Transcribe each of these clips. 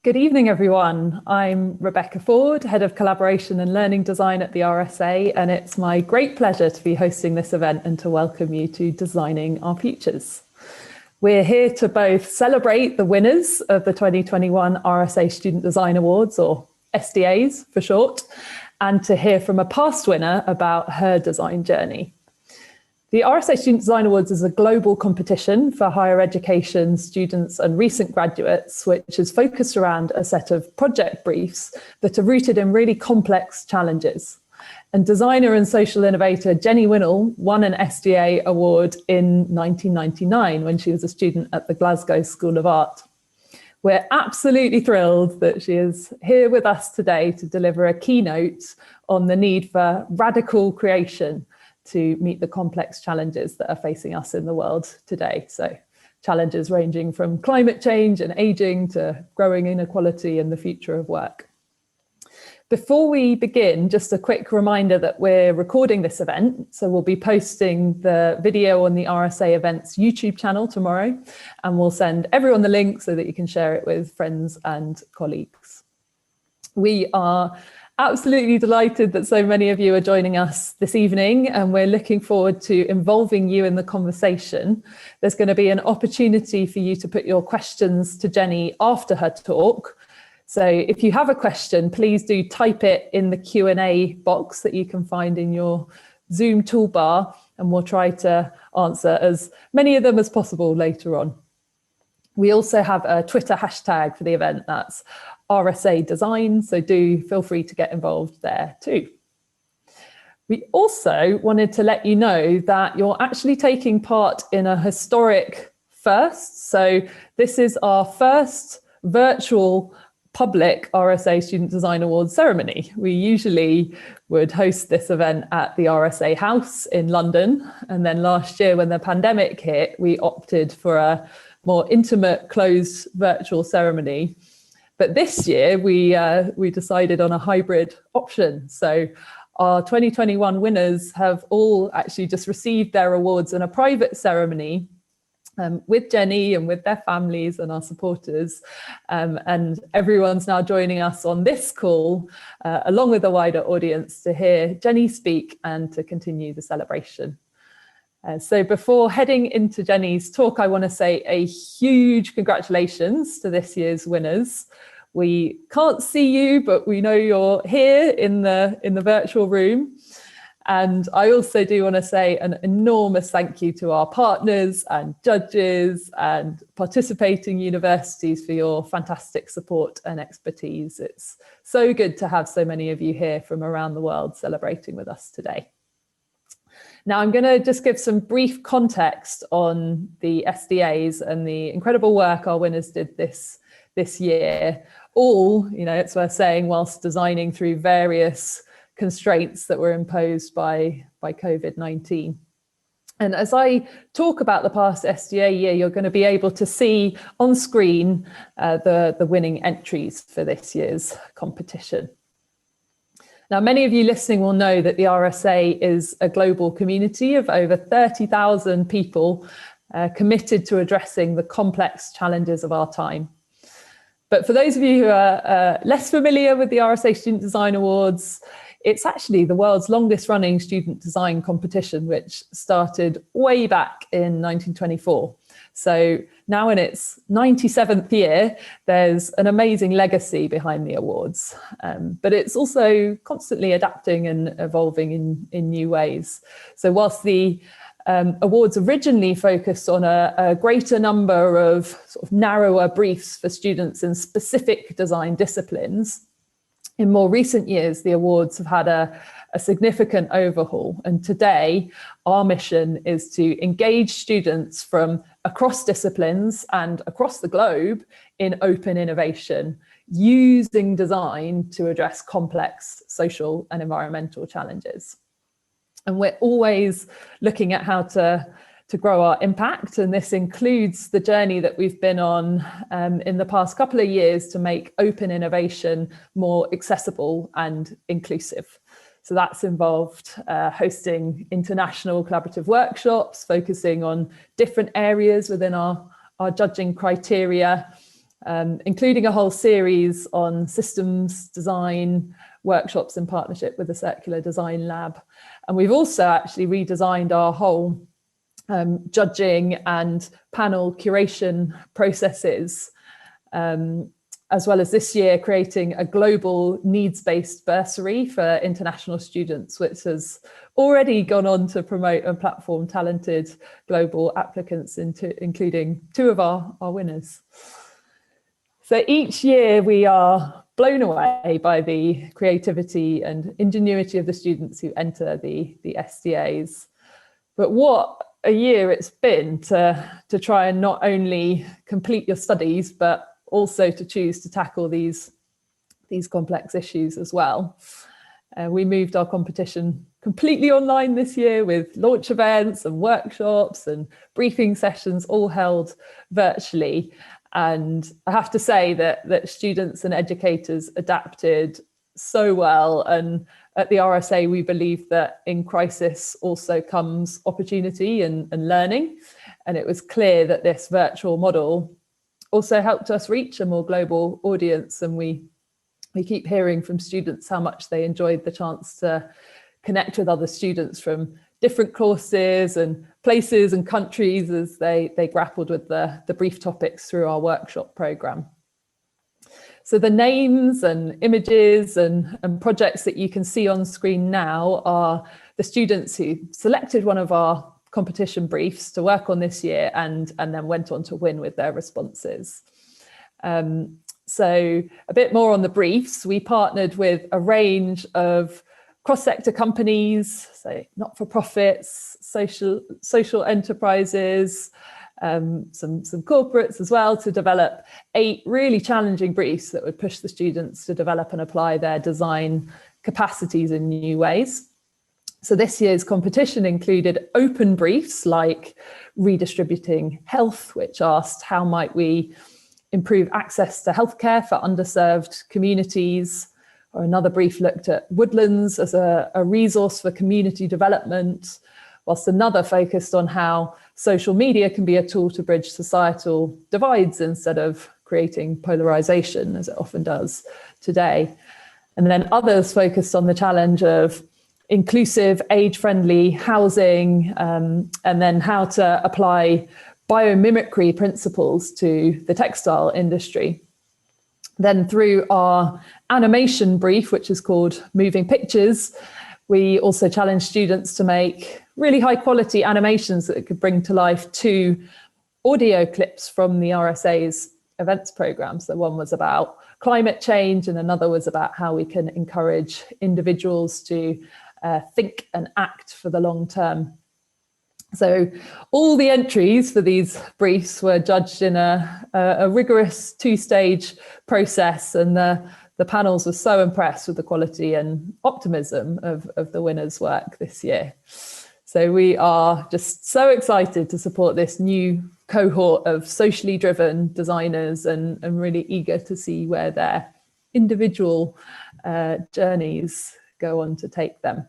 Good evening, everyone. I'm Rebecca Ford, Head of Collaboration and Learning Design at the RSA, and it's my great pleasure to be hosting this event and to welcome you to Designing Our Futures. We're here to both celebrate the winners of the 2021 RSA Student Design Awards, or SDAs for short, and to hear from a past winner about her design journey. The RSA Student Design Awards is a global competition for higher education students and recent graduates, which is focused around a set of project briefs that are rooted in really complex challenges. And designer and social innovator Jennie Winhall won an SDA award in 1999 when she was a student at the Glasgow School of Art. We're absolutely thrilled that she is here with us today to deliver a keynote on the need for radical creation to meet the complex challenges that are facing us in the world today. So challenges ranging from climate change and aging to growing inequality and the future of work. Before we begin, just a quick reminder that we're recording this event. So we'll be posting the video on the RSA Events YouTube channel tomorrow, and we'll send everyone the link so that you can share it with friends and colleagues. We are absolutely delighted that so many of you are joining us this evening, and we're looking forward to involving you in the conversation. There's going to be an opportunity for you to put your questions to Jennie after her talk. So if you have a question, please do type it in the Q&A box that you can find in your Zoom toolbar, and we'll try to answer as many of them as possible later on. We also have a Twitter hashtag for the event, that's RSA Design, so do feel free to get involved there too. We also wanted to let you know that you're actually taking part in a historic first. So this is our first virtual public RSA Student Design Awards ceremony. We usually would host this event at the RSA House in London. And then last year when the pandemic hit, we opted for a more intimate, closed virtual ceremony. But this year we decided on a hybrid option. So our 2021 winners have all actually just received their awards in a private ceremony with Jennie and with their families and our supporters. And everyone's now joining us on this call, along with a wider audience, to hear Jennie speak and to continue the celebration. So before heading into Jennie's talk, I want to say a huge congratulations to this year's winners. We can't see you, but we know you're here in the virtual room. And I also do want to say an enormous thank you to our partners and judges and participating universities for your fantastic support and expertise. It's so good to have so many of you here from around the world celebrating with us today. Now, I'm going to just give some brief context on the SDAs and the incredible work our winners did this year. All, it's worth saying, whilst designing through various constraints that were imposed by COVID-19. And as I talk about the past SDA year, you're going to be able to see on screen the winning entries for this year's competition. Now, many of you listening will know that the RSA is a global community of over 30,000 people committed to addressing the complex challenges of our time. But for those of you who are less familiar with the RSA Student Design Awards, it's actually the world's longest running student design competition, which started way back in 1924. So now in its 97th year, there's an amazing legacy behind the awards. But it's also constantly adapting and evolving in new ways. So whilst the awards originally focused on a greater number of sort of narrower briefs for students in specific design disciplines, in more recent years, the awards have had a significant overhaul. And today, our mission is to engage students from across disciplines and across the globe in open innovation, using design to address complex social and environmental challenges. And we're always looking at how to grow our impact. And this includes the journey that we've been on in the past couple of years to make open innovation more accessible and inclusive. So that's involved hosting international collaborative workshops, focusing on different areas within our judging criteria, including a whole series on systems design, workshops in partnership with the Circular Design Lab. And we've also actually redesigned our whole judging and panel curation processes, as well as this year creating a global needs-based bursary for international students, which has already gone on to promote and platform talented global applicants, including 2 of our winners. So each year we are blown away by the creativity and ingenuity of the students who enter the SDAs. But what a year it's been to try and not only complete your studies, but also to choose to tackle these complex issues as well. We moved our competition completely online this year with launch events and workshops and briefing sessions all held virtually. And I have to say that students and educators adapted so well. And at the RSA, we believe that in crisis also comes opportunity and learning. And it was clear that this virtual model also helped us reach a more global audience. And we keep hearing from students how much they enjoyed the chance to connect with other students from different courses and places and countries as they grappled with the brief topics through our workshop programme. So the names and images and projects that you can see on screen now are the students who selected one of our competition briefs to work on this year and then went on to win with their responses. So a bit more on the briefs. We partnered with a range of cross-sector companies, so not-for-profits, social enterprises, some corporates as well, to develop 8 really challenging briefs that would push the students to develop and apply their design capacities in new ways. So this year's competition included open briefs like redistributing health, which asked how might we improve access to healthcare for underserved communities, or another brief looked at woodlands as a resource for community development, whilst another focused on how social media can be a tool to bridge societal divides instead of creating polarization, as it often does today. And then others focused on the challenge of inclusive, age-friendly housing, and then how to apply biomimicry principles to the textile industry. Then through our animation brief, which is called Moving Pictures, we also challenged students to make really high quality animations that could bring to life 2 audio clips from the RSA's events programme. So one was about climate change and another was about how we can encourage individuals to think and act for the long term. So all the entries for these briefs were judged in a rigorous 2-stage process, and the panels were so impressed with the quality and optimism of the winners' work this year. So we are just so excited to support this new cohort of socially driven designers and really eager to see where their individual journeys go on to take them.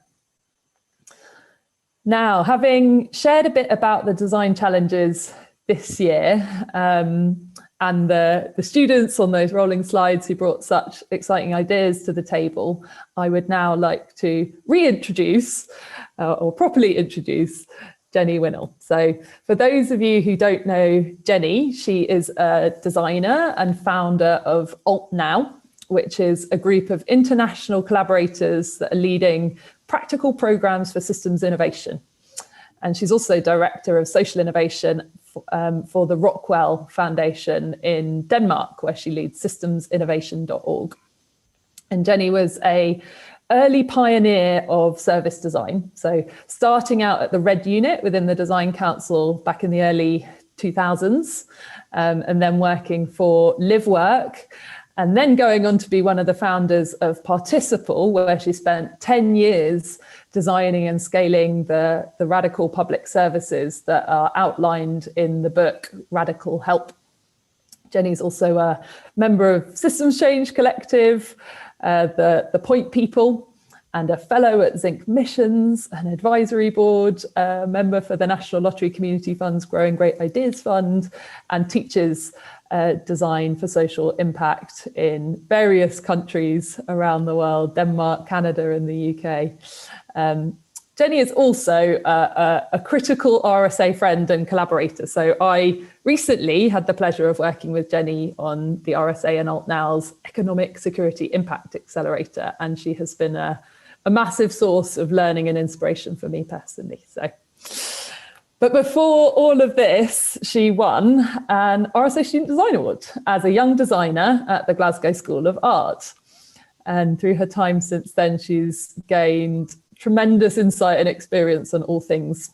Now, having shared a bit about the design challenges this year and the students on those rolling slides who brought such exciting ideas to the table, I would now like to reintroduce or properly introduce Jennie Winhall. So for those of you who don't know Jennie, she is a designer and founder of AltNow, which is a group of international collaborators that are leading practical programs for systems innovation. And she's also director of social innovation for the Rockwool Foundation in Denmark, where she leads systemsinnovation.org. And Jennie was an early pioneer of service design. So starting out at the Red Unit within the Design Council back in the early 2000s, and then working for LiveWork, and then going on to be one of the founders of Participle, where she spent 10 years designing and scaling the radical public services that are outlined in the book Radical Help. Jennie's also a member of Systems Change Collective, the Point People, and a fellow at Zinc Missions, an advisory board member for the National Lottery Community Fund's Growing Great Ideas Fund, and teaches design for social impact in various countries around the world, Denmark, Canada, and the UK. Jennie is also a critical RSA friend and collaborator. So I recently had the pleasure of working with Jennie on the RSA and AltNow's Economic Security Impact Accelerator, and she has been a massive source of learning and inspiration for me personally. But before all of this, she won an RSA Student Design Award as a young designer at the Glasgow School of Art. And through her time since then, she's gained tremendous insight and experience on all things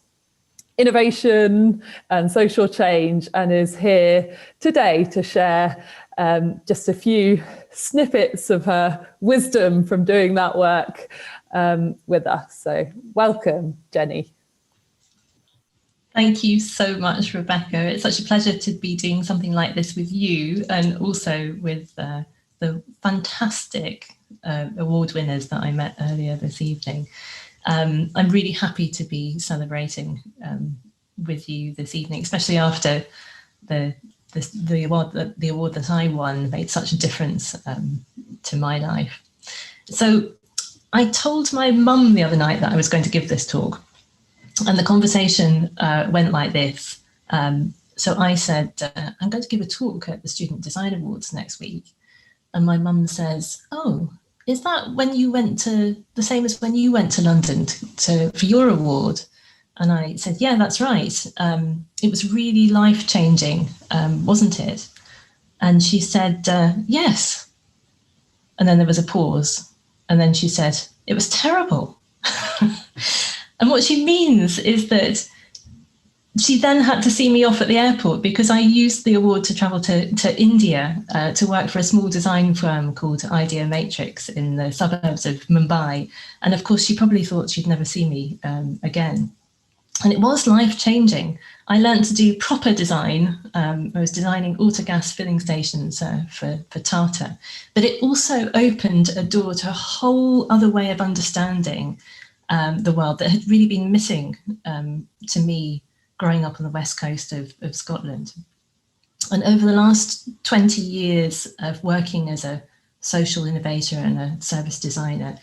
innovation and social change, and is here today to share just a few snippets of her wisdom from doing that work with us. So welcome, Jennie. Thank you so much, Rebecca. It's such a pleasure to be doing something like this with you, and also with the fantastic award winners that I met earlier this evening. I'm really happy to be celebrating with you this evening, especially after the award that I won made such a difference to my life. So I told my mum the other night that I was going to give this talk, and the conversation went like this. So I said, I'm going to give a talk at the Student Design Awards next week. And my mum says, oh, is that when you went to, the same as when you went to London for your award? And I said, yeah, that's right. It was really life-changing, wasn't it? And she said, yes. And then there was a pause. And then she said, it was terrible. And what she means is that she then had to see me off at the airport because I used the award to travel to India to work for a small design firm called Idea Matrix in the suburbs of Mumbai. And of course, she probably thought she'd never see me again. And it was life-changing. I learned to do proper design. I was designing autogas filling stations for Tata. But it also opened a door to a whole other way of understanding the world that had really been missing to me growing up on the west coast of Scotland. And over the last 20 years of working as a social innovator and a service designer,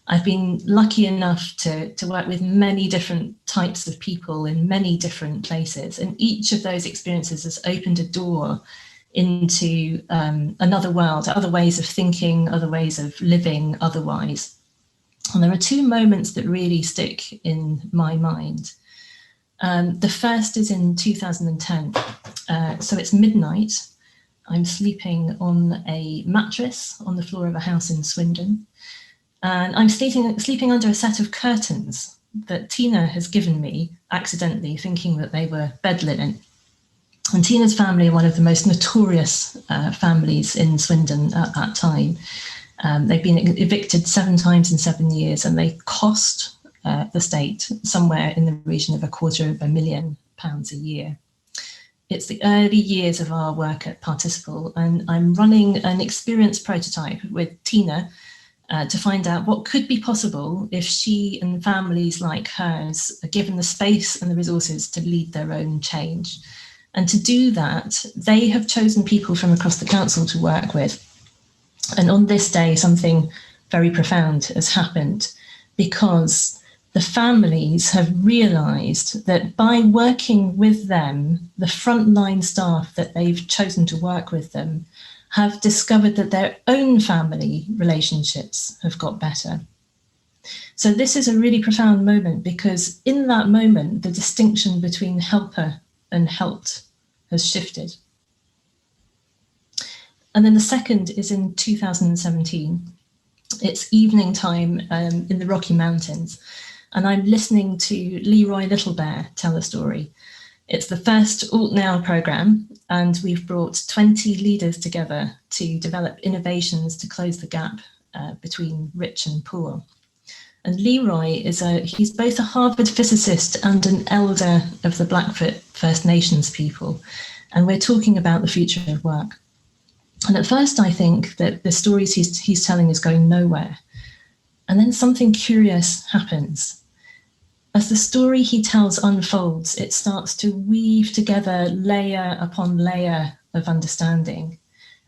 I've been lucky enough to work with many different types of people in many different places. And each of those experiences has opened a door into another world, other ways of thinking, other ways of living otherwise. And there are two moments that really stick in my mind. The first is in 2010. So it's midnight. I'm sleeping on a mattress on the floor of a house in Swindon. And I'm sleeping under a set of curtains that Tina has given me accidentally, thinking that they were bed linen. And Tina's family are one of the most notorious families in Swindon at that time. They've been evicted 7 times in 7 years, and they cost the state somewhere in the region of £250,000 a year. It's the early years of our work at Participle, and I'm running an experience prototype with Tina to find out what could be possible if she and families like hers are given the space and the resources to lead their own change. And to do that, they have chosen people from across the council to work with. And on this day, something very profound has happened, because the families have realised that by working with them, the frontline staff that they've chosen to work with them have discovered that their own family relationships have got better. So this is a really profound moment, because in that moment, the distinction between helper and helped has shifted. And then the second is in 2017. It's evening time in the Rocky Mountains, and I'm listening to Leroy Littlebear tell a story. It's the first AltNow programme, and we've brought 20 leaders together to develop innovations to close the gap between rich and poor. And Leroy he's both a Harvard physicist and an elder of the Blackfoot First Nations people. And we're talking about the future of work. And at first I think that the stories he's telling is going nowhere. And then something curious happens. As the story he tells unfolds, it starts to weave together layer upon layer of understanding.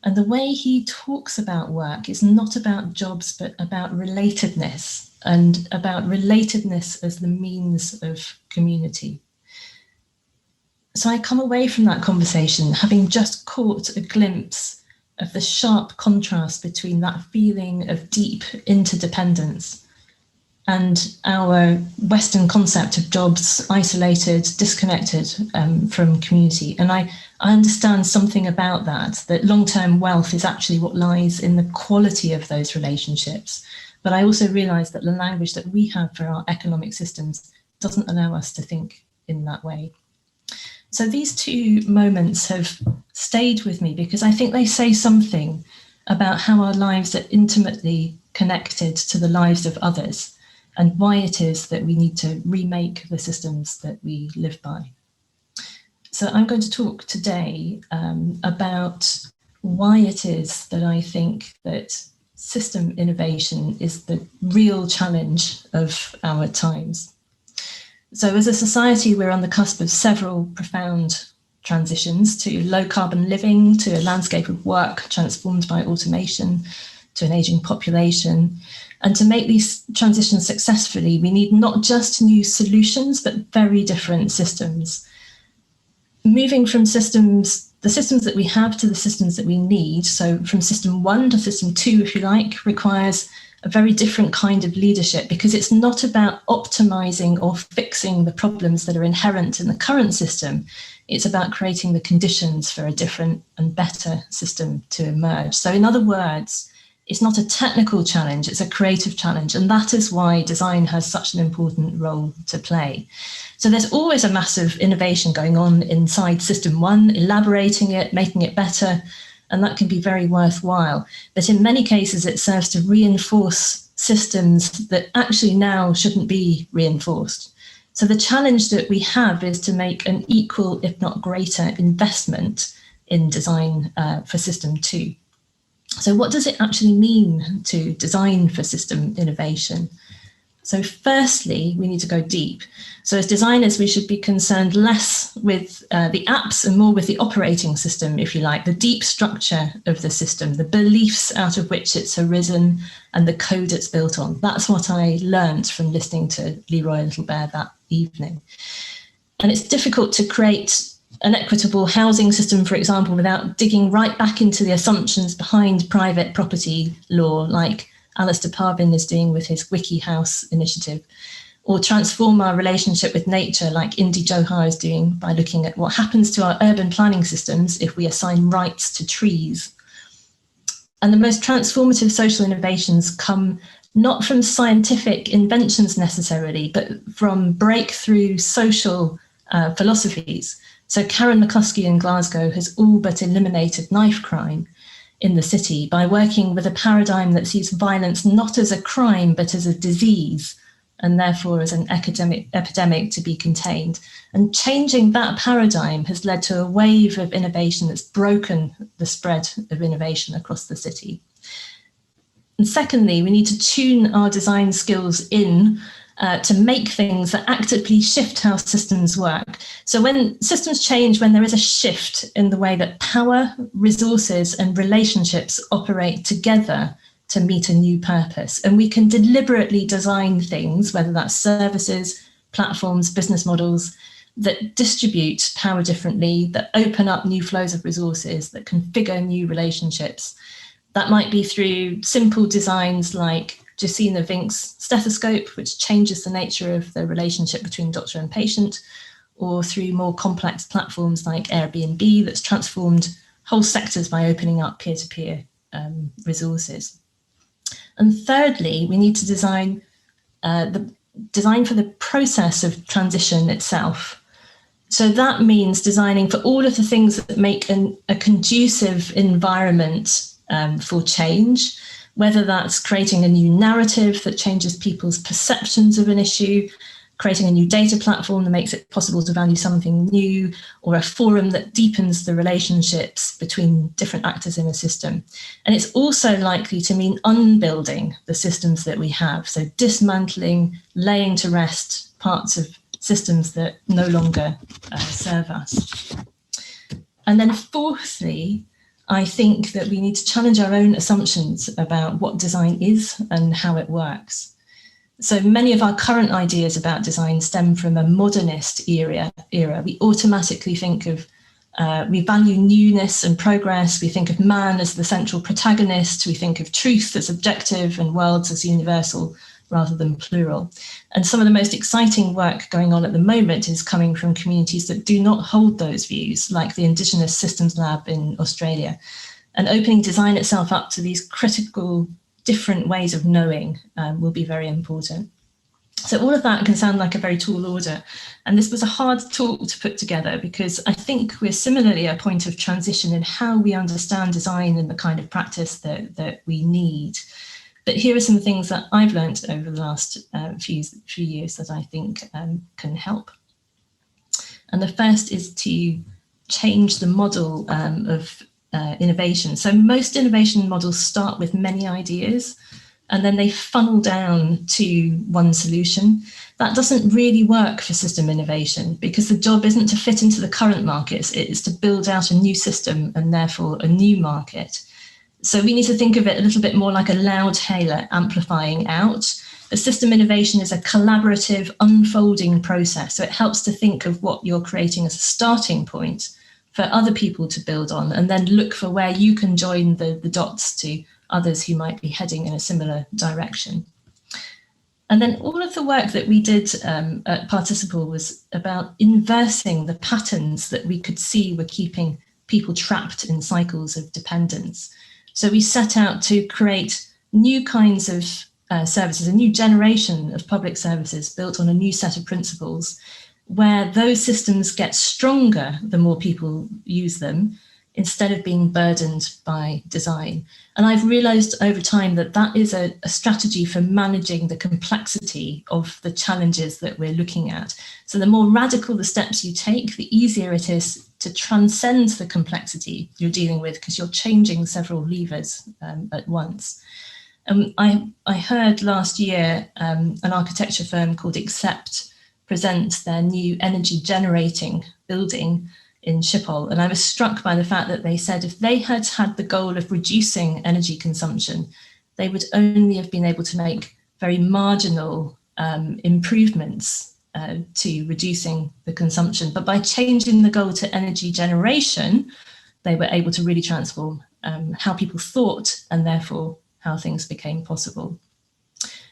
And the way he talks about work is not about jobs, but about relatedness, and about relatedness as the means of community. So I come away from that conversation having just caught a glimpse of the sharp contrast between that feeling of deep interdependence and our Western concept of jobs isolated, disconnected from community. And I understand something about that long-term wealth is actually what lies in the quality of those relationships. But I also realise that the language that we have for our economic systems doesn't allow us to think in that way. So these two moments have stayed with me because I think they say something about how our lives are intimately connected to the lives of others, and why it is that we need to remake the systems that we live by. So I'm going to talk today about why it is that I think that system innovation is the real challenge of our times. So as a society, we're on the cusp of several profound transitions to low carbon living, to a landscape of work transformed by automation, to an aging population. And to make these transitions successfully, we need not just new solutions, but very different systems. Moving from the systems that we have to the systems that we need, so from system 1 to system 2, if you like, requires a very different kind of leadership, because it's not about optimizing or fixing the problems that are inherent in the current system. It's about creating the conditions for a different and better system to emerge. So in other words, it's not a technical challenge, it's a creative challenge. And that is why design has such an important role to play. So there's always a massive innovation going on inside system 1, elaborating it, making it better, and that can be very worthwhile. But in many cases, it serves to reinforce systems that actually now shouldn't be reinforced. So the challenge that we have is to make an equal, if not greater, investment in design for system 2. So what does it actually mean to design for system innovation? So firstly, we need to go deep. So as designers, we should be concerned less with the apps and more with the operating system, if you like, the deep structure of the system, the beliefs out of which it's arisen and the code it's built on. That's what I learned from listening to Leroy Littlebear that evening. And it's difficult to create an equitable housing system, for example, without digging right back into the assumptions behind private property law, like Alistair Parvin is doing with his Wiki House initiative, or transform our relationship with nature, like Indy Johar is doing by looking at what happens to our urban planning systems if we assign rights to trees. And the most transformative social innovations come not from scientific inventions necessarily, but from breakthrough social philosophies. So Karen McCluskey in Glasgow has all but eliminated knife crime in the city by working with a paradigm that sees violence not as a crime, but as a disease, and therefore as an epidemic to be contained. And changing that paradigm has led to a wave of innovation that's broken the spread of innovation across the city. And secondly, we need to tune our design skills in to make things that actively shift how systems work. So when systems change, when there is a shift in the way that power, resources, and relationships operate together to meet a new purpose. And we can deliberately design things, whether that's services, platforms, business models, that distribute power differently, that open up new flows of resources, that configure new relationships. That might be through simple designs like Jacina Vink's stethoscope, which changes the nature of the relationship between doctor and patient, or through more complex platforms like Airbnb that's transformed whole sectors by opening up peer-to-peer resources. And thirdly, we need to design for the process of transition itself. So that means designing for all of the things that make a conducive environment for change, whether that's creating a new narrative that changes people's perceptions of an issue, creating a new data platform that makes it possible to value something new, or a forum that deepens the relationships between different actors in a system. And it's also likely to mean unbuilding the systems that we have, so dismantling, laying to rest parts of systems that no longer serve us. And then fourthly, I think that we need to challenge our own assumptions about what design is and how it works. So many of our current ideas about design stem from a modernist era. We automatically think of, we value newness and progress. We think of man as the central protagonist. We think of truth as objective and worlds as universal rather than plural. And some of the most exciting work going on at the moment is coming from communities that do not hold those views, like the Indigenous Systems Lab in Australia, and opening design itself up to these critical different ways of knowing will be very important. So all of that can sound like a very tall order. And this was a hard talk to put together because I think we're similarly at a point of transition in how we understand design and the kind of practice that we need. But here are some things that I've learned over the last few years that I think can help. And the first is to change the model of innovation. So most innovation models start with many ideas and then they funnel down to one solution. That doesn't really work for system innovation because the job isn't to fit into the current markets, it is to build out a new system and therefore a new market. So we need to think of it a little bit more like a loudhailer amplifying out. A system innovation is a collaborative unfolding process. So it helps to think of what you're creating as a starting point for other people to build on, and then look for where you can join the dots to others who might be heading in a similar direction. And then all of the work that we did at Participle was about inversing the patterns that we could see were keeping people trapped in cycles of dependence. So we set out to create new kinds of services, a new generation of public services built on a new set of principles, where those systems get stronger the more people use them, instead of being burdened by design. And I've realized over time that that is a strategy for managing the complexity of the challenges that we're looking at. So the more radical the steps you take, the easier it is to transcend the complexity you're dealing with because you're changing several levers at once. I heard last year an architecture firm called Accept present their new energy generating building in Schiphol. And I was struck by the fact that they said if they had had the goal of reducing energy consumption, they would only have been able to make very marginal improvements to reducing the consumption. But by changing the goal to energy generation, they were able to really transform how people thought and therefore how things became possible.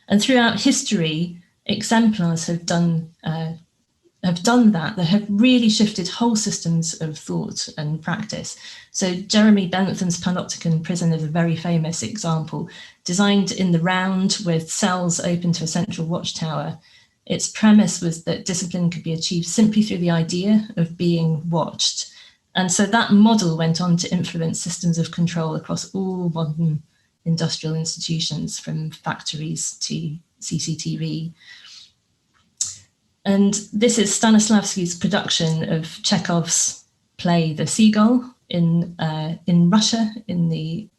And throughout history, exemplars have done that. They have really shifted whole systems of thought and practice. So Jeremy Bentham's Panopticon prison is a very famous example, designed in the round with cells open to a central watchtower. Its premise was that discipline could be achieved simply through the idea of being watched. And so that model went on to influence systems of control across all modern industrial institutions, from factories to CCTV. And this is Stanislavski's production of Chekhov's play The Seagull in Russia in the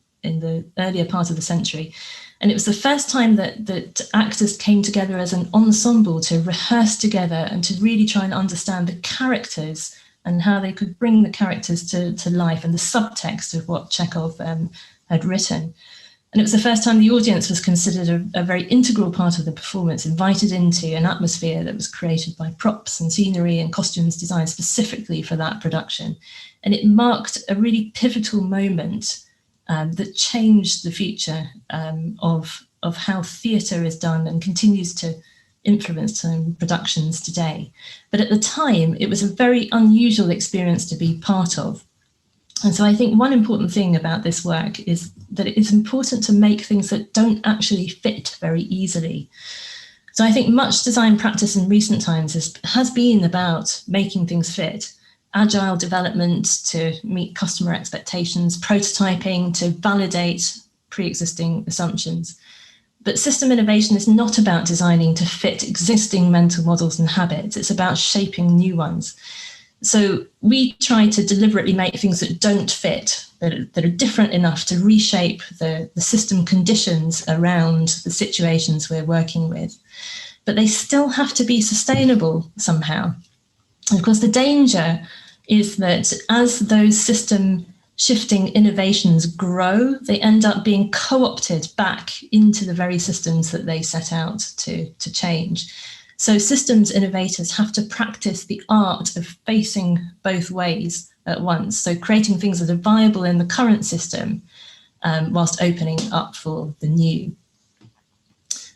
earlier part of the century. And it was the first time that actors came together as an ensemble to rehearse together and to really try and understand the characters and how they could bring the characters to life and the subtext of what Chekhov had written. And it was the first time the audience was considered a very integral part of the performance, invited into an atmosphere that was created by props and scenery and costumes designed specifically for that production. And it marked a really pivotal moment that changed the future of how theatre is done and continues to influence productions today. But at the time, it was a very unusual experience to be part of. And so I think one important thing about this work is that it is important to make things that don't actually fit very easily. So I think much design practice in recent times has been about making things fit. Agile development to meet customer expectations, prototyping to validate pre-existing assumptions. But system innovation is not about designing to fit existing mental models and habits. It's about shaping new ones. So we try to deliberately make things that don't fit, that are different enough to reshape the system conditions around the situations we're working with. But they still have to be sustainable somehow. And of course, the danger is that as those system shifting innovations grow, they end up being co-opted back into the very systems that they set out to change. So systems innovators have to practice the art of facing both ways at once. So creating things that are viable in the current system whilst opening up for the new.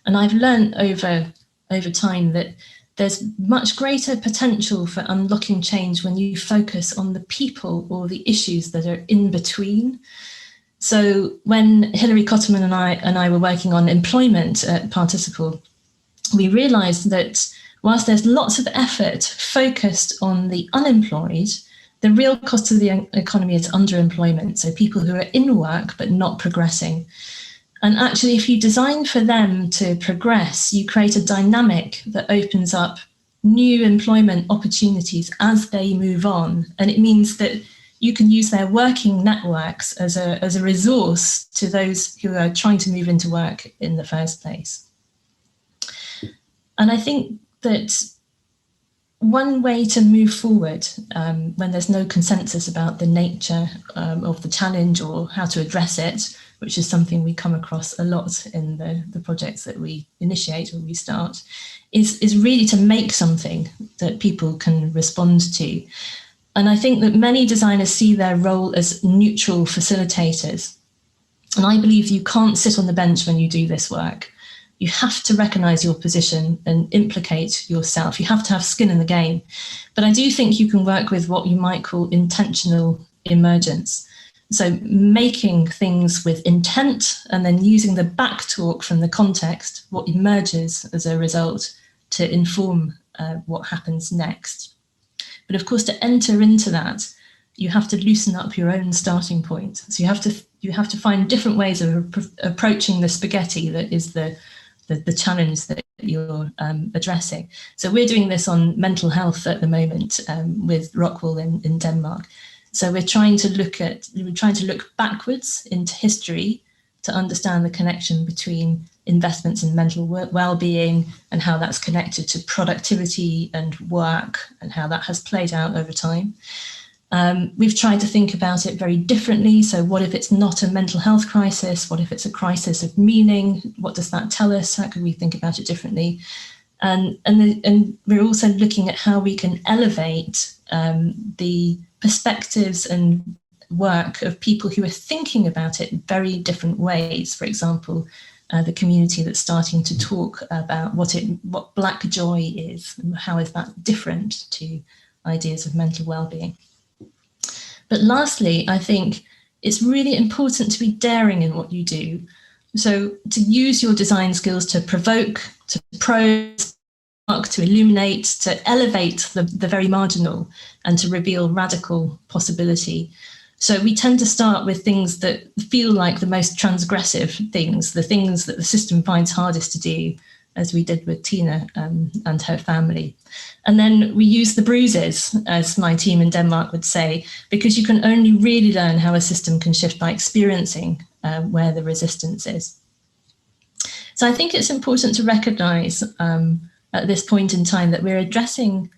And I've learned over time that there's much greater potential for unlocking change when you focus on the people or the issues that are in between. So when Hilary Cotterman and I were working on employment at Participle, we realised that whilst there's lots of effort focused on the unemployed, the real cost of the economy is underemployment. So people who are in work but not progressing. And actually, if you design for them to progress, you create a dynamic that opens up new employment opportunities as they move on. And it means that you can use their working networks as a resource to those who are trying to move into work in the first place. And I think that one way to move forward when there's no consensus about the nature of the challenge or how to address it, which is something we come across a lot in the projects that we initiate or we start, is really to make something that people can respond to. And I think that many designers see their role as neutral facilitators. And I believe you can't sit on the bench when you do this work. You have to recognise your position and implicate yourself. You have to have skin in the game. But I do think you can work with what you might call intentional emergence. So making things with intent and then using the back talk from the context, what emerges as a result, to inform what happens next. But of course, to enter into that, you have to loosen up your own starting point. So you have to find different ways of approaching the spaghetti that is the challenge that you're addressing. So we're doing this on mental health at the moment with Rockwool in Denmark. So we're trying to look backwards into history to understand the connection between investments in mental well-being and how that's connected to productivity and work and how that has played out over time. We've tried to think about it very differently. So what if it's not a mental health crisis? What if it's a crisis of meaning? What does that tell us? How can we think about it differently? And we're also looking at how we can elevate the perspectives and work of people who are thinking about it in very different ways. For example, the community that's starting to talk about what Black joy is and how is that different to ideas of mental well-being. But lastly, I think it's really important to be daring in what you do. So to use your design skills to provoke, to probe, to illuminate, to elevate the very marginal and to reveal radical possibility. So we tend to start with things that feel like the most transgressive things, the things that the system finds hardest to do, as we did with Tina and her family. And then we use the bruises, as my team in Denmark would say, because you can only really learn how a system can shift by experiencing where the resistance is. So I think it's important to recognise at this point in time that we're addressing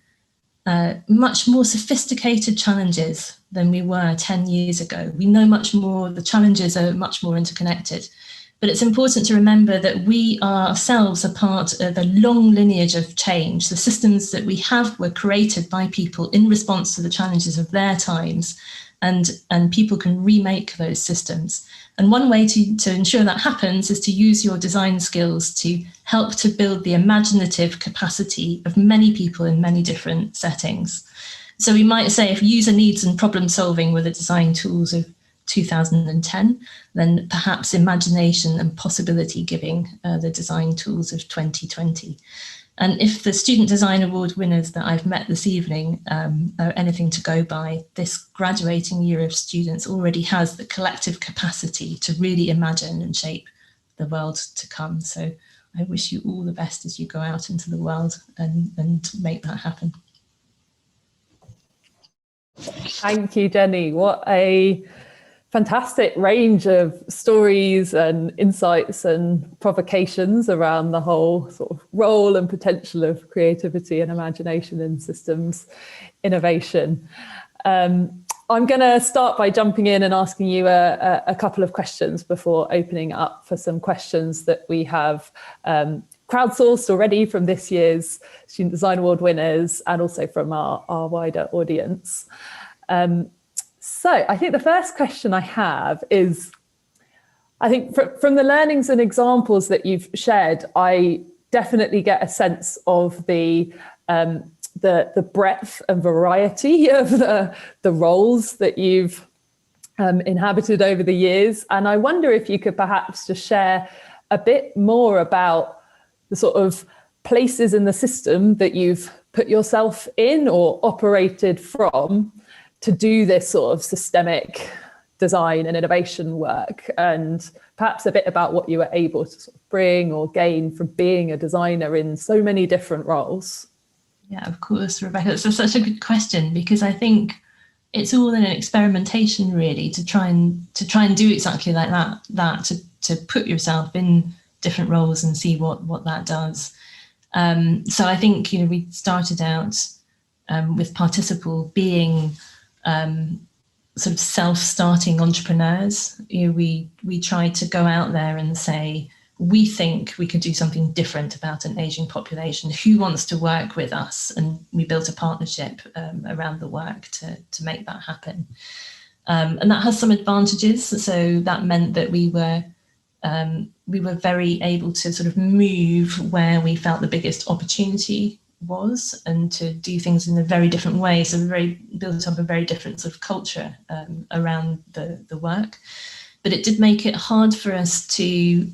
much more sophisticated challenges than we were 10 years ago. We know much more, the challenges are much more interconnected. But it's important to remember that we ourselves are part of a long lineage of change. The systems that we have were created by people in response to the challenges of their times, and people can remake those systems. And one way to ensure that happens is to use your design skills to help to build the imaginative capacity of many people in many different settings. So we might say if user needs and problem solving were the design tools of 2010, then perhaps imagination and possibility giving the design tools of 2020. And if the Student Design Award winners that I've met this evening are anything to go by, this graduating year of students already has the collective capacity to really imagine and shape the world to come. So I wish you all the best as you go out into the world and make that happen. Thank you, Jenny. What a fantastic range of stories and insights and provocations around the whole sort of role and potential of creativity and imagination in systems innovation. I'm going to start by jumping in and asking you a couple of questions before opening up for some questions that we have crowdsourced already from this year's Student Design Award winners and also from our wider audience. So I think the first question I have is, I think from the learnings and examples that you've shared, I definitely get a sense of the breadth and variety of the roles that you've inhabited over the years. And I wonder if you could perhaps just share a bit more about the sort of places in the system that you've put yourself in or operated from to do this sort of systemic design and innovation work, and perhaps a bit about what you were able to sort of bring or gain from being a designer in so many different roles. Yeah, of course, Rebecca. It's such a good question, because I think it's all in an experimentation, really, to try and do exactly like that to put yourself in different roles and see what that does. So I think we started out with Participle being sort of self-starting entrepreneurs. We tried to go out there and say, we think we could do something different about an aging population. Who wants to work with us? And we built a partnership around the work to make that happen. And that has some advantages. So that meant that we were very able to sort of move where we felt the biggest opportunity was, and to do things in a very different way. So we built up a very different sort of culture around the work. But it did make it hard for us to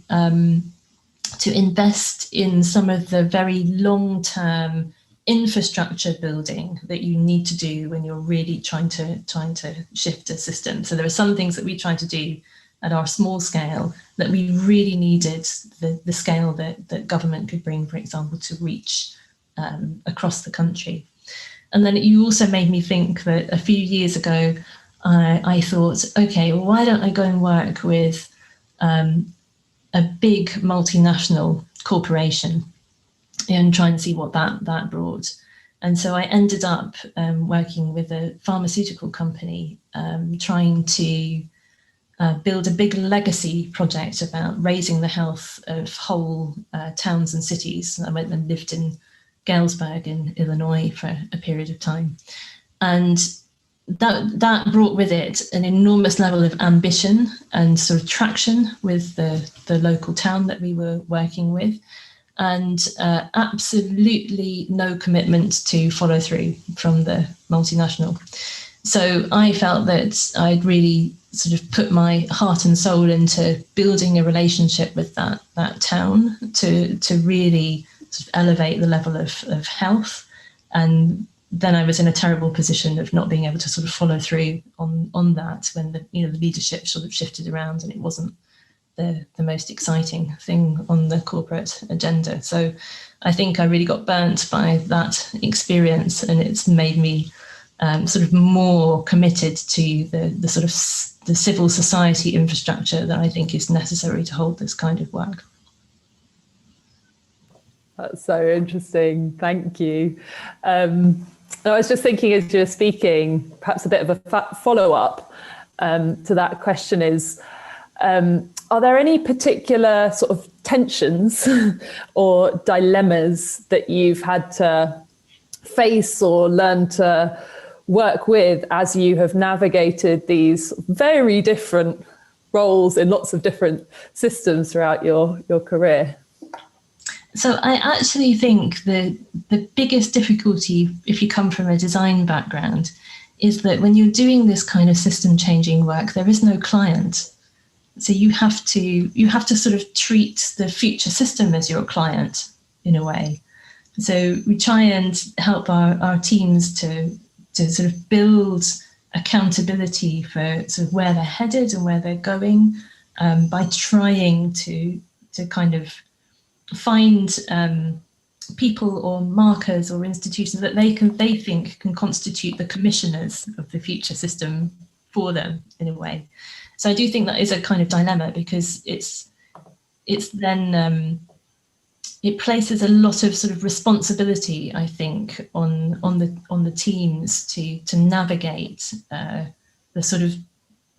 invest in some of the very long-term infrastructure building that you need to do when you're really trying to shift a system. So there are some things that we tried to do at our small scale that we really needed the scale that government could bring, for example, to reach across the country. And then you also made me think that a few years ago, I thought, okay, well, why don't I go and work with a big multinational corporation and try and see what that brought. And so I ended up working with a pharmaceutical company, trying to build a big legacy project about raising the health of whole towns and cities. I went and lived in Galesburg in Illinois for a period of time. And that brought with it an enormous level of ambition and sort of traction with the local town that we were working with, and absolutely no commitment to follow through from the multinational. So I felt that I'd really sort of put my heart and soul into building a relationship with that town to really sort of elevate the level of health. And then I was in a terrible position of not being able to sort of follow through on that when the leadership sort of shifted around, and it wasn't the most exciting thing on the corporate agenda. So I think I really got burnt by that experience, and it's made me sort of more committed to the sort of the civil society infrastructure that I think is necessary to hold this kind of work. That's so interesting. Thank you. I was just thinking as you were speaking, perhaps a bit of a follow-up to that question is, are there any particular sort of tensions or dilemmas that you've had to face or learn to work with as you have navigated these very different roles in lots of different systems throughout your career? So I actually think the biggest difficulty, if you come from a design background, is that when you're doing this kind of system changing work, there is no client. So you have to sort of treat the future system as your client in a way. So we try and help our teams to sort of build accountability for sort of where they're headed and where they're going, by trying to kind of find people or markers or institutions that they think can constitute the commissioners of the future system for them in a way. So I do think that is a kind of dilemma, because it's then it places a lot of sort of responsibility, I think, on the teams to navigate the sort of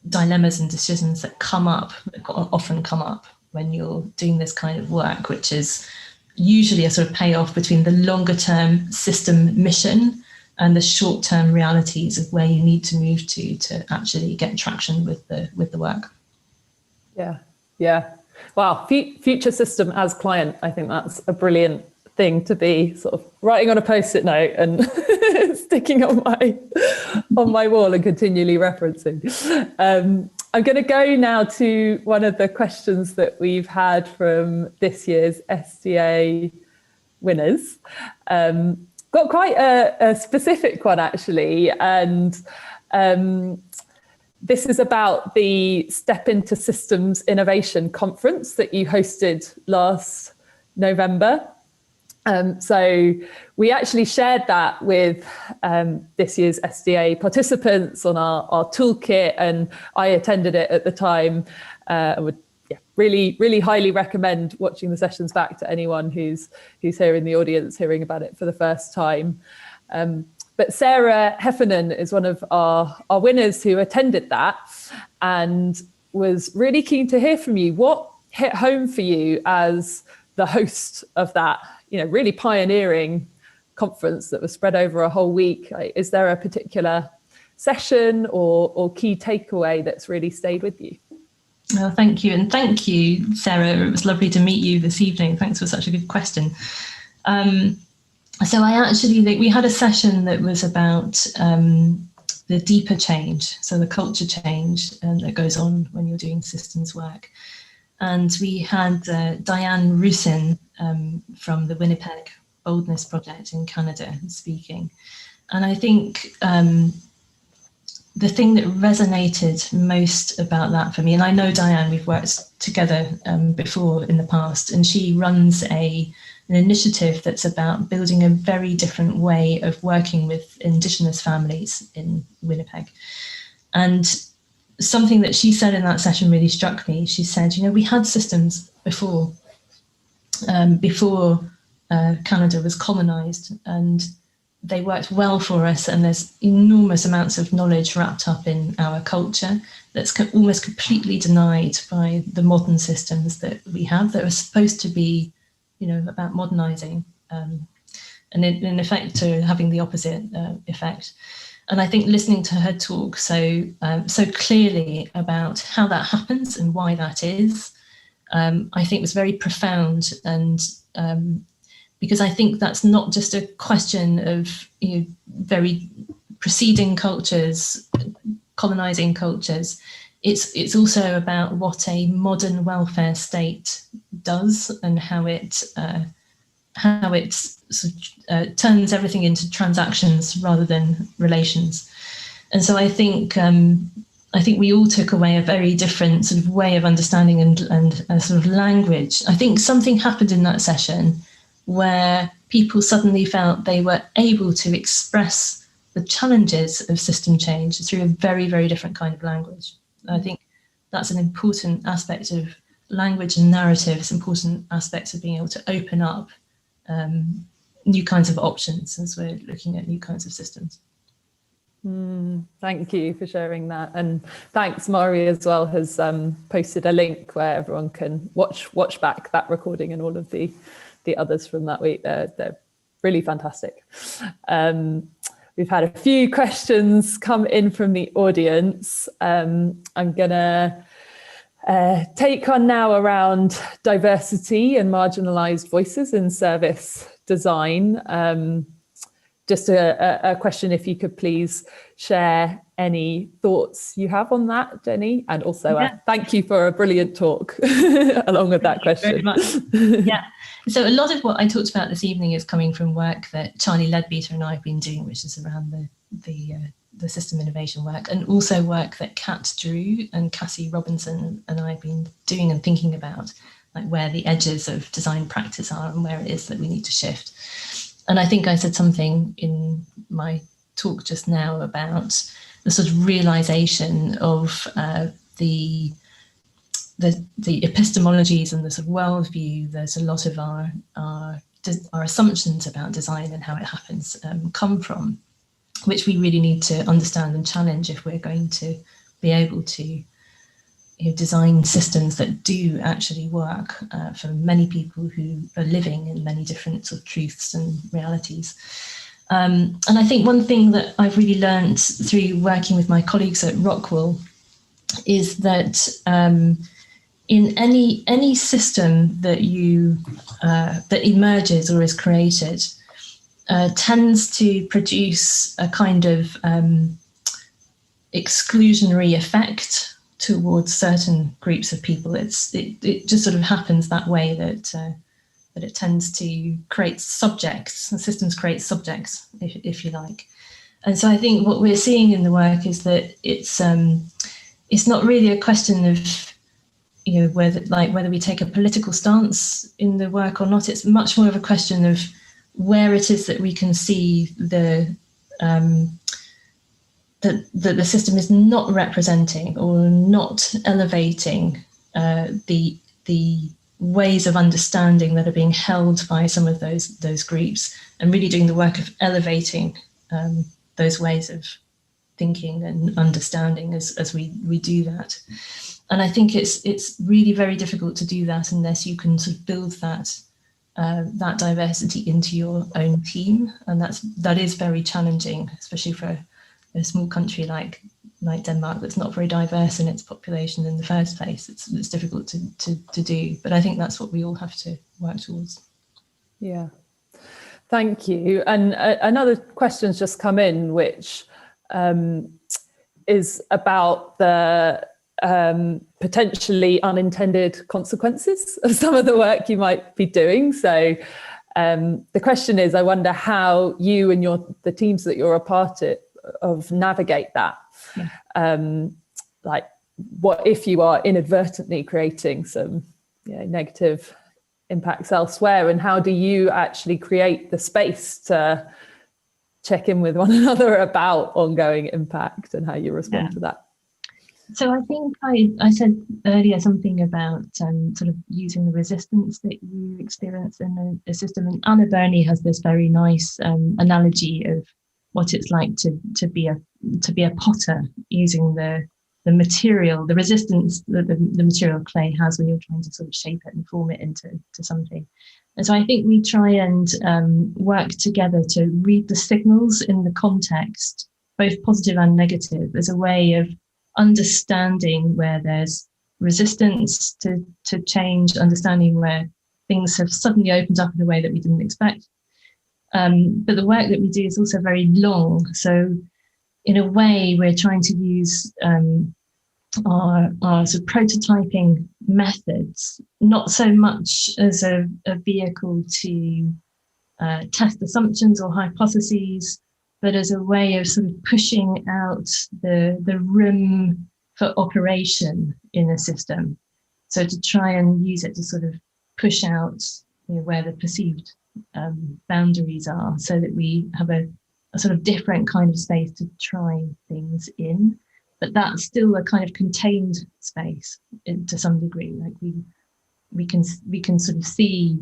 dilemmas and decisions that often come up when you're doing this kind of work, which is usually a sort of payoff between the longer term system mission and the short term realities of where you need to move to actually get traction with the work. Yeah. Wow, future system as client. I think that's a brilliant thing to be sort of writing on a post-it note and sticking on my wall and continually referencing. I'm going to go now to one of the questions that we've had from this year's SDA winners. Got quite a specific one, actually, and this is about the Step into Systems Innovation Conference that you hosted last November. So we actually shared that with this year's SDA participants on our toolkit, and I attended it at the time. I would really highly recommend watching the sessions back to anyone who's here in the audience hearing about it for the first time. But Sarah Heffernan is one of our winners who attended that and was really keen to hear from you. What hit home for you as the host of that, really pioneering conference that was spread over a whole week? Is there a particular session or key takeaway that's really stayed with you? Well, thank you. And thank you, Sarah. It was lovely to meet you this evening. Thanks for such a good question. So I actually think we had a session that was about the deeper change, so the culture change that goes on when you're doing systems work. And we had Diane Rusin from the Winnipeg Boldness Project in Canada speaking. And I think the thing that resonated most about that for me, and I know Diane, we've worked together before in the past, and she runs an initiative that's about building a very different way of working with Indigenous families in Winnipeg. And something that she said in that session really struck me. She said, we had systems before Canada was colonized, and they worked well for us, and there's enormous amounts of knowledge wrapped up in our culture that's almost completely denied by the modern systems that we have that are supposed to be about modernizing, and in effect to having the opposite effect. And I think listening to her talk so clearly about how that happens and why that is, I think was very profound. And because I think that's not just a question of very preceding cultures, colonizing cultures. It's also about what a modern welfare state does and how it turns everything into transactions rather than relations. And so I think we all took away a very different sort of way of understanding and a sort of language. I think something happened in that session where people suddenly felt they were able to express the challenges of system change through a very, very different kind of language. I think that's an important aspect of language and narratives, important aspects of being able to open up new kinds of options as we're looking at new kinds of systems. Thank you for sharing that, and thanks. Mari as well has posted a link where everyone can watch back that recording and all of the others from that week. They're really fantastic. We've had a few questions come in from the audience. I'm gonna take on now around diversity and marginalized voices in service design. Just a question, if you could please share any thoughts you have on that, Jenny, and also thank you for a brilliant talk along with that question. Very much. Yeah, so a lot of what I talked about this evening is coming from work that Charlie Leadbeater and I have been doing, which is around the system innovation work, and also work that Kat Drew and Cassie Robinson and I have been doing and thinking about like where the edges of design practice are and where it is that we need to shift. And I think I said something in my talk just now about the sort of realization of the epistemologies and the sort of worldview that a lot of our assumptions about design and how it happens come from, which we really need to understand and challenge if we're going to be able to design systems that do actually work for many people who are living in many different sort of truths and realities. And I think one thing that I've really learned through working with my colleagues at Rockwool is that in any system that that emerges or is created tends to produce a kind of exclusionary effect towards certain groups of people. It just sort of happens that way, that it tends to create subjects. The systems create subjects, if you like. And so I think what we're seeing in the work is that it's not really a question of whether we take a political stance in the work or not. It's much more of a question of where it is that we can see that the system is not representing or not elevating the ways of understanding that are being held by some of those groups, and really doing the work of elevating those ways of thinking and understanding as we do that. And I think it's really very difficult to do that unless you can sort of build that diversity into your own team, and that is very challenging, especially for a small country like Denmark that's not very diverse in its population in the first place. It's difficult to do, but I think that's what we all have to work towards. Yeah, thank you. And another question's just come in, which is about the potentially unintended consequences of some of the work you might be doing. So the question is, I wonder how you and the teams that you're a part of navigate that. Yeah. Like, what if you are inadvertently creating some negative impacts elsewhere, and how do you actually create the space to check in with one another about ongoing impact and how you respond to that? So I think I said earlier something about sort of using the resistance that you experience in a system. And Anna Burney has this very nice analogy of what it's like to be a potter, using the material, the resistance that the material clay has when you're trying to sort of shape it and form it into something. And so I think we try and work together to read the signals in the context, both positive and negative, as a way of understanding where there's resistance to change, understanding where things have suddenly opened up in a way that we didn't expect. But the work that we do is also very long. So in a way, we're trying to use our sort of prototyping methods, not so much as a vehicle to test assumptions or hypotheses, but as a way of sort of pushing out the room for operation in a system. So to try and use it to sort of push out where the perceived boundaries are, so that we have a sort of different kind of space to try things in. But that's still a kind of contained space to some degree. Like we can sort of see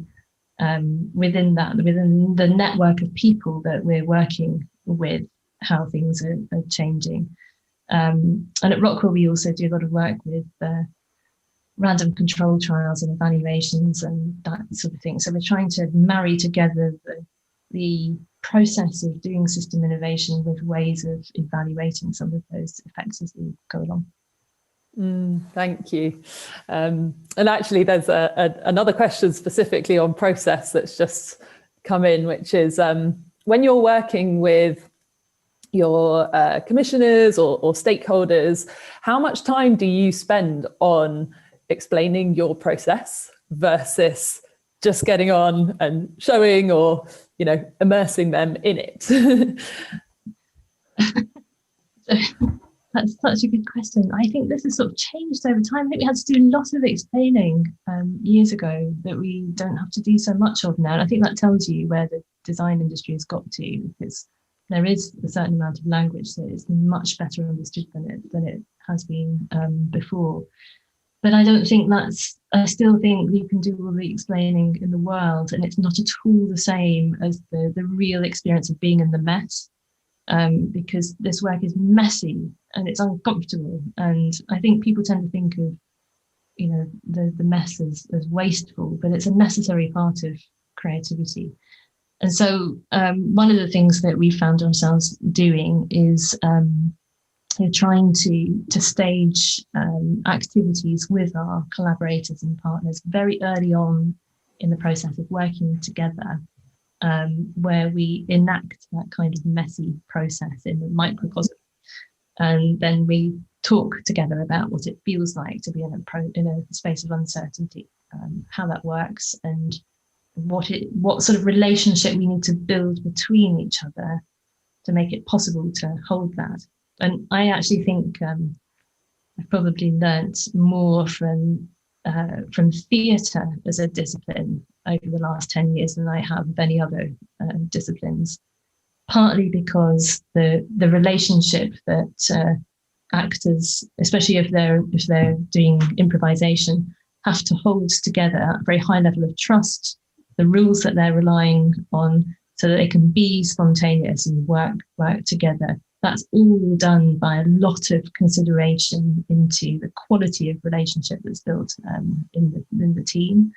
within the network of people that we're working with, how things are changing. And at Rockwool, we also do a lot of work with random control trials and evaluations and that sort of thing. So we're trying to marry together the process of doing system innovation with ways of evaluating some of those effects as we go along. Thank you. And actually, there's another question specifically on process that's just come in, which is when you're working with your commissioners or stakeholders, how much time do you spend on explaining your process versus just getting on and showing or immersing them in it? That's such a good question. I think this has sort of changed over time. I think we had to do a lot of explaining years ago that we don't have to do so much of now. And I think that tells you where the design industry has got to, because there is a certain amount of language that is much better understood than it has been before. But I don't think I still think you can do all the explaining in the world, and it's not at all the same as the real experience of being in the mess. Because this work is messy and it's uncomfortable, and I think people tend to think of, the mess as wasteful, but it's a necessary part of creativity. And so one of the things that we found ourselves doing is trying to stage activities with our collaborators and partners very early on in the process of working together, where we enact that kind of messy process in the microcosm, and then we talk together about what it feels like to be in a space of uncertainty, how that works, and what sort of relationship we need to build between each other to make it possible to hold that. And I actually think I've probably learnt more from theatre as a discipline over the last 10 years than I have of any other disciplines, partly because the relationship that actors, especially if they're doing improvisation, have to hold together at a very high level of trust, the rules that they're relying on, so that they can be spontaneous and work together. That's all done by a lot of consideration into the quality of relationship that's built in the team.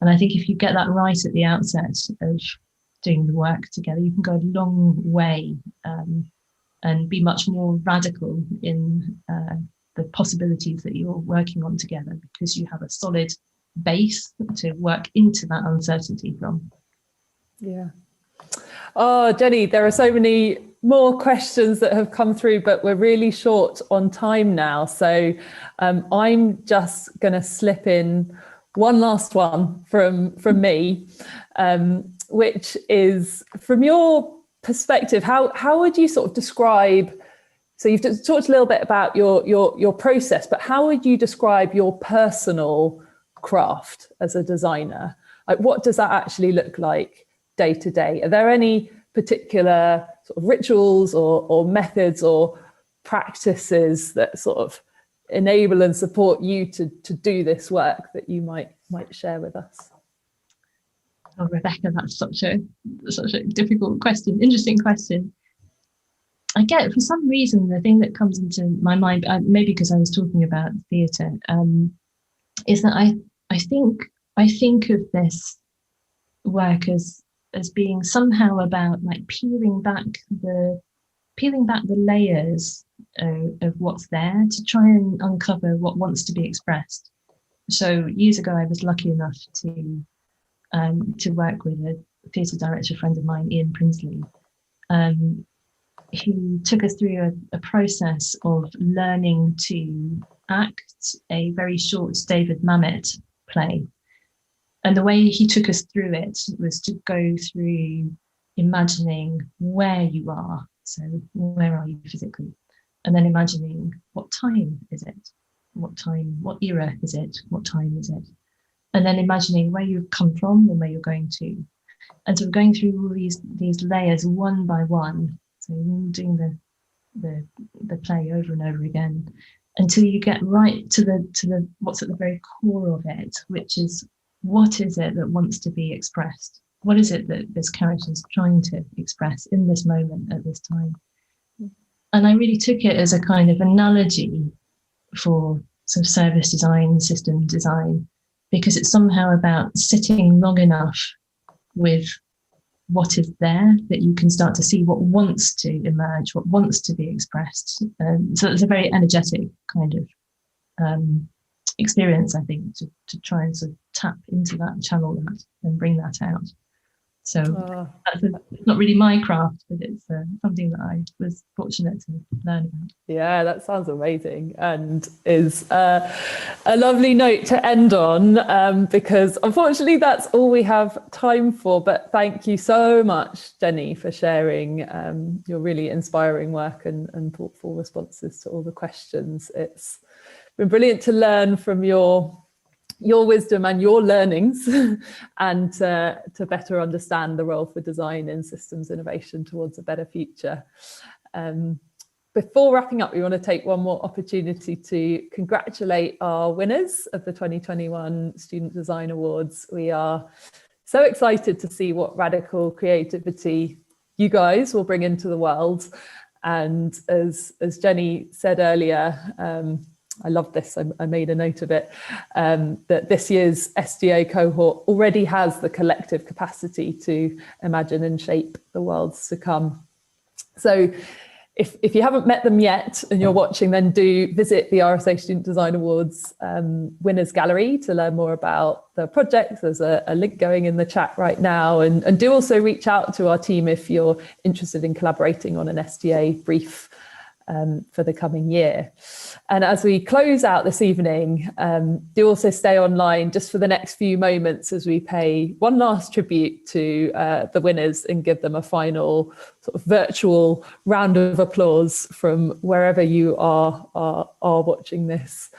And I think if you get that right at the outset of doing the work together, you can go a long way and be much more radical in the possibilities that you're working on together, because you have a solid base to work into that uncertainty from. Yeah. Oh, Jennie, there are so many more questions that have come through, but we're really short on time now. So I'm just going to slip in one last one from me, which is, from your perspective, how would you sort of describe, so you've talked a little bit about your process, but how would you describe your personal craft as a designer? Like, what does that actually look like day to day? Are there any particular sort of rituals or methods or practices that sort of enable and support you to do this work that you might share with us? Oh, Rebecca, that's such a difficult question, interesting question. I get, for some reason, the thing that comes into my mind, maybe because I was talking about theatre, is that I think of this work as being somehow about like peeling back the layers of what's there to try and uncover what wants to be expressed. So years ago, I was lucky enough to work with a theatre director friend of mine, Ian Prinsley, who took us through a process of learning to act a very short David Mamet play. And the way he took us through it was to go through imagining where you are. So where are you physically? And then imagining, what time is it? What era is it? What time is it? And then imagining where you've come from and where you're going to. And sort of going through all these layers one by one. So doing the play over and over again until you get right to the what's at the very core of it, which is, what is it that wants to be expressed? What is it that this character is trying to express in this moment at this time? And I really took it as a kind of analogy for sort of service design, system design, because it's somehow about sitting long enough with what is there that you can start to see what wants to emerge, what wants to be expressed. So it's a very energetic kind of experience, I think, to try and sort of tap into that, channel that, and bring that out. So it's not really my craft, but it's something that I was fortunate to learn about. Yeah, that sounds amazing, and is a lovely note to end on, because unfortunately that's all we have time for. But thank you so much, Jennie, for sharing your really inspiring work and thoughtful responses to all the questions. It's been brilliant to learn from your wisdom and your learnings and to better understand the role for design in systems innovation towards a better future. Before wrapping up, we want to take one more opportunity to congratulate our winners of the 2021 Student Design Awards. We are so excited to see what radical creativity you guys will bring into the world. And as Jennie said earlier, I love this, I made a note of it, that this year's SDA cohort already has the collective capacity to imagine and shape the worlds to come. So if you haven't met them yet and you're watching, then do visit the RSA Student Design Awards Winners Gallery to learn more about the projects. There's a link going in the chat right now, and do also reach out to our team if you're interested in collaborating on an SDA brief for the coming year. And as we close out this evening, do also stay online just for the next few moments as we pay one last tribute to the winners and give them a final sort of virtual round of applause from wherever you are watching this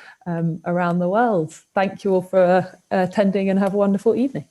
around the world. Thank you all for attending, and have a wonderful evening.